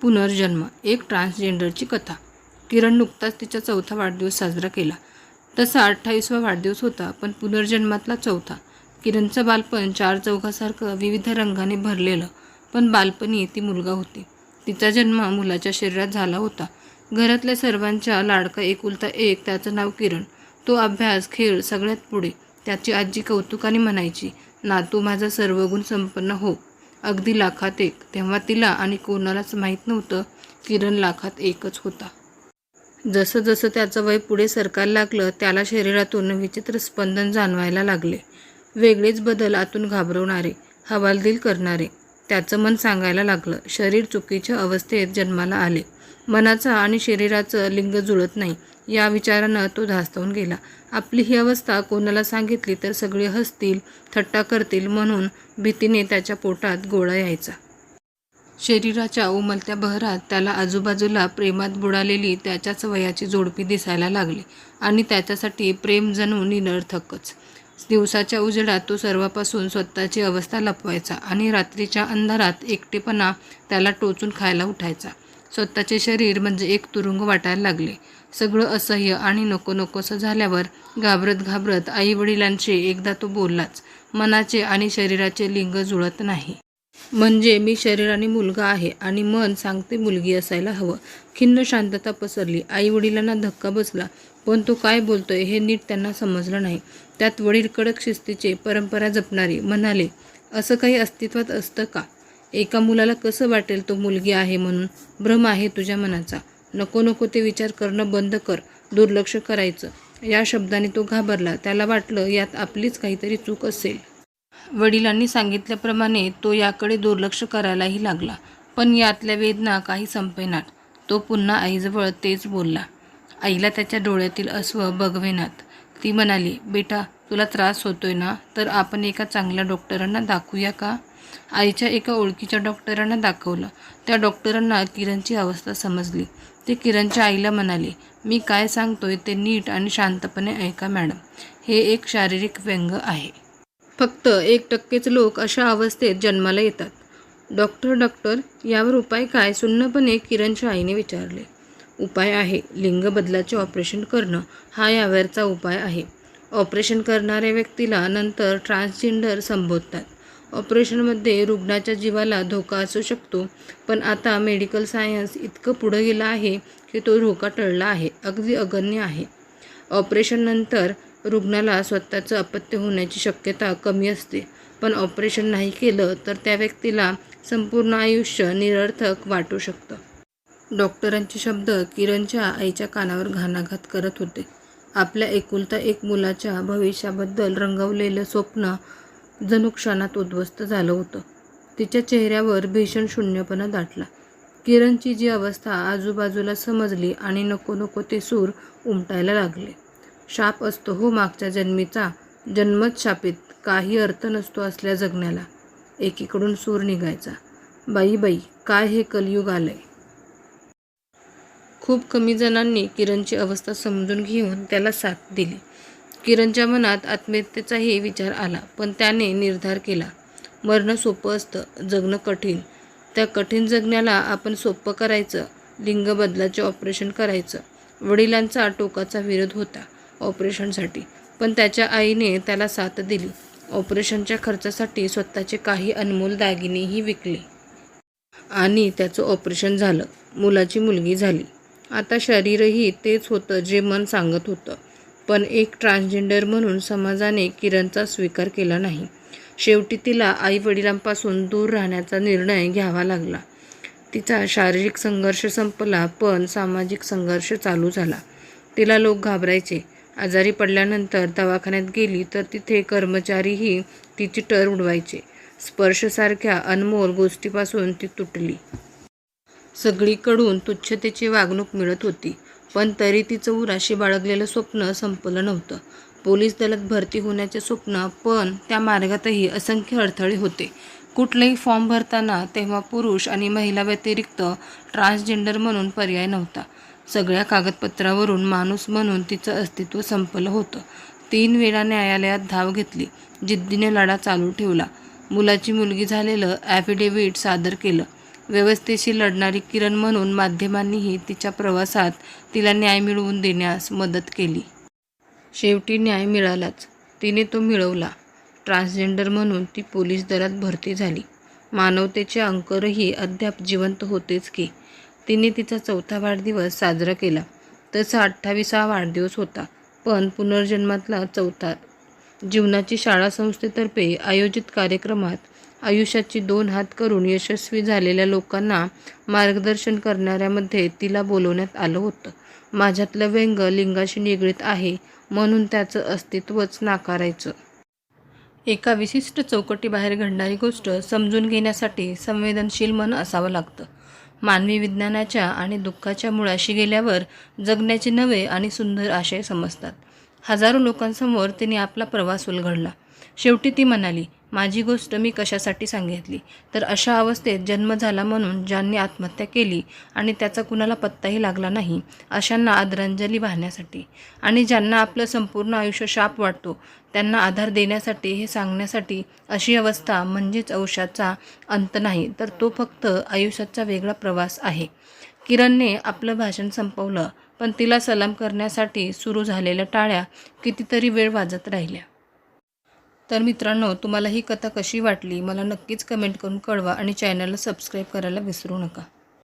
पुनर्जन्म, एक ट्रान्सजेंडरची कथा. किरण नुकताच तिचा 4था वाढदिवस साजरा केला. तसा 28वा वाढदिवस होता, पण पुनर्जन्मातला 4था. किरणचं बालपण चार चौघासारखं विविध रंगाने भरलेलं, पण बालपणी ती मुलगा होती. तिचा जन्म मुलाच्या शरीरात झाला होता. घरातल्या सर्वांच्या लाडका एकुलता एक त्याचं नाव किरण. तो अभ्यास, खेळ सगळ्यात पुढे. त्याची आजी कौतुकाने म्हणायची, नातू माझा सर्वगुण संपन्न हो. अगदी लाखात एक. तेव्हा तिला आणि कोणालाच माहीत नव्हतं, किरण लाखात एकच होता. जसं जसं त्याचं वय पुढे सरकायला लागलं, त्याला शरीरातून विचित्र स्पंदन जाणवायला लागले. वेगळेच बदल, आतून घाबरवणारे, हवालदिल करणारे. त्याचं मन सांगायला लागलं, शरीर चुकीच्या अवस्थेत जन्माला आले. मनाचं आणि शरीराचं लिंग जुळत नाही, या विचारानं तो धास्तावून गेला. आपली ही अवस्था कोणाला सांगितली तर सगळे हसतील, थट्टा करतील, म्हणून भीतीने त्याच्या पोटात गोळा यायचा. शरीराच्या उमलत्या बहरात त्याला आजूबाजूला प्रेमात बुडालेली त्याच्याच वयाची जोडपी दिसायला लागली आणि त्याच्यासाठी प्रेम जणू निरर्थकच. दिवसाच्या उजेडात तो सर्वापासून स्वतःची अवस्था लपवायचा आणि रात्रीच्या अंधारात एकटेपणा त्याला टोचून खायला उठायचा. स्वतःचे शरीर म्हणजे एक तुरुंग वाटायला लागले. सगळं असह्य आणि नको नकोसं झाल्यावर घाबरत घाबरत आईवडिलांशी एकदा तो बोललाच, मनाचे आणि शरीराचे लिंग जुळत नाही. म्हणजे मी शरीराने मुलगा आहे आणि मन सांगते मुलगी असायला हवं. खिन्न शांतता पसरली. आईवडिलांना धक्का बसला, पण तो काय बोलतोय हे नीट त्यांना समजलं नाही. त्यात वडील कडक शिस्तीचे, परंपरा जपणारे, म्हणाले, असं काही अस्तित्वात असतं का? एका मुलाला कसं वाटेल तो मुलगी आहे म्हणून? भ्रम आहे तुझ्या मनाचा. नको नको ते विचार करणं बंद कर, दुर्लक्ष करायचं. या शब्दाने तो घाबरला. त्याला वाटलं यात आपलीच काहीतरी चूक असेल. वडिलांनी सांगितल्याप्रमाणे तो याकडे दुर्लक्ष करायलाही लागला, पण यातल्या वेदना काही संपेनात. तो पुन्हा आईजवळ तेच बोलला. आईला त्याच्या डोळ्यातील अश्रू बघवेनात. ती म्हणाली, बेटा तुला त्रास होतोय ना, तर आपण एका चांगल्या डॉक्टरांना दाखवूया का? आईच्या एका ओळखीच्या डॉक्टरांना दाखवलं. त्या डॉक्टरांना किरणची अवस्था समजली. ते किरणच्या आईला म्हणाले, मी काय सांगतोय ते नीट आणि शांतपणे ऐका मॅडम. हे एक शारीरिक व्यंग आहे. फक्त 1%च लोक अशा अवस्थेत जन्माला येतात. डॉक्टर यावर उपाय काय? सुन्नपणे किरणच्या आईने विचारले. उपाय आहे, लिंग बदलाचे ऑपरेशन करणं हा यावरचा उपाय आहे. ऑपरेशन करणाऱ्या व्यक्तीला नंतर ट्रान्सजेंडर संबोधतात. ऑपरेशनमध्ये रुग्णाच्या जीवाला धोका असू शकतो, पण आता मेडिकल सायन्स इतकं पुढं गेलं आहे की तो धोका टळला आहे, अगदी अगण्य आहे. ऑपरेशननंतर रुग्णाला स्वतःचं अपत्य होण्याची शक्यता कमी असते, पण ऑपरेशन नाही केलं तर त्या व्यक्तीला संपूर्ण आयुष्य निरर्थक वाटू शकतं. डॉक्टरांचे शब्द किरणच्या आईच्या कानावर घाणाघात करत होते. आपल्या एकुलता एक मुलाच्या भविष्याबद्दल रंगवलेलं स्वप्न जणू क्षणात उद्ध्वस्त झालं होतं. तिच्या चेहऱ्यावर भीषण शून्यपणा दाटला. किरणची जी अवस्था आजूबाजूला समजली आणि नको नको ते सूर उमटायला लागले. शाप असतो हो मागच्या जन्मीचा, जन्मच शापित, काही अर्थ नसतो असल्या जगण्याला. एकीकडून सूर निघायचा, बाई बाई काय हे कलियुग आलंय. खूप कमी जणांनी किरणची अवस्था समजून घेऊन त्याला साथ दिली. किरणच्या मनात आत्महत्येचाही विचार आला, पण त्याने निर्धार केला, मरणं सोपं असतं, जगणं कठीण. त्या कठीण जगण्याला आपण सोपं करायचं, लिंग बदलाचे ऑपरेशन करायचं. वडिलांचा टोकाचा विरोध होता ऑपरेशनसाठी, पण त्याच्या आईने त्याला साथ दिली. ऑपरेशनच्या खर्चासाठी स्वतःचे काही अनमोल दागिनेही विकले आणि त्याचं ऑपरेशन झालं. मुलाची मुलगी झाली. आता शरीरही तेच होतं जे मन सांगत होतं, पण एक ट्रान्सजेंडर म्हणून समाजाने किरणचा स्वीकार केला नाही. शेवटी तिला आई-वडिलांपासून दूर राहण्याचा निर्णय घ्यावा लागला. तिचा शारीरिक संघर्ष संपला, पण सामाजिक संघर्ष चालू झाला. तिला लोक घाबरायचे. आजारी पडल्यानंतर दवाखान्यात गेली तर तिथे कर्मचारीही तिची टर उडवायचे. स्पर्शसारख्या अनमोल गोष्टीपासून ती तुटली. सगळीकडून तुच्छतेची वागणूक मिळत होती, पण तरी तिचं उराशी बाळगलेलं स्वप्न संपलं नव्हतं. पोलीस दलात भरती होण्याचे स्वप्न, पण त्या मार्गातही असंख्य अडथळे होते. कुठलाही फॉर्म भरताना तेव्हा पुरुष आणि महिला व्यतिरिक्त ट्रान्सजेंडर म्हणून पर्याय नव्हता. सगळ्या कागदपत्रावरून माणूस म्हणून तिचं अस्तित्व संपलं होतं. 3 वेळा न्यायालयात धाव घेतली. जिद्दीने लढा चालू ठेवला. मुलाची मुलगी झालेलं ॲफिडेव्हिट सादर केलं. व्यवस्थेशी लढणारी किरण म्हणून माध्यमांनीही तिच्या प्रवासात तिला न्याय मिळवून देण्यास मदत केली. शेवटी न्याय मिळालाच. तिने तो मिळवला. ट्रान्सजेंडर म्हणून ती पोलीस दलात भरती झाली. मानवतेचे अंकुरही अद्याप जिवंत होतेच की. तिने तिचा 4था वाढदिवस साजरा केला. तसा 28वा वाढदिवस होता, पण पुनर्जन्मातला 4था. जीवनाची शाळा संस्थेतर्फे आयोजित कार्यक्रमात आयुष्याची 2 हात करून यशस्वी झालेल्या लोकांना मार्गदर्शन करणाऱ्यामध्ये तिला बोलवण्यात आलं होतं. माझ्यातलं व्यंग लिंगाशी निगडीत आहे म्हणून त्याचं अस्तित्वच नाकारायचं. एका विशिष्ट चौकटीबाहेर घडणारी गोष्ट समजून घेण्यासाठी संवेदनशील मन असावं लागतं. मानवी विज्ञानाच्या आणि दुःखाच्या मुळाशी गेल्यावर जगण्याचे नवे आणि सुंदर आशय समजतात. हजारो लोकांसमोर तिने आपला प्रवास उलगडला. शेवटी ती म्हणाली, माझी गोष्ट मी कशासाठी सांगितली? तर अशा अवस्थेत जन्म झाला म्हणून ज्यांनी आत्महत्या केली आणि त्याचा कुणाला पत्ताही लागला नाही, अशांना आदरांजली वाहण्यासाठी. आणि ज्यांना आपलं संपूर्ण आयुष्य शाप वाटतो, त्यांना आधार देण्यासाठी, हे सांगण्यासाठी. अशी अवस्था म्हणजेच आयुष्याचा अंत नाही, तर तो फक्त आयुष्याचा वेगळा प्रवास आहे. किरणने आपलं भाषण संपवलं, पण तिला सलाम करण्यासाठी सुरू झालेल्या टाळ्या कितीतरी वेळ वाजत राहिल्या. तर मित्रांनो, तुम्हाला ही कथा कशी वाटली मला नक्कीच कमेंट करून कळवा आणि चॅनलला सबस्क्राईब करायला विसरू नका.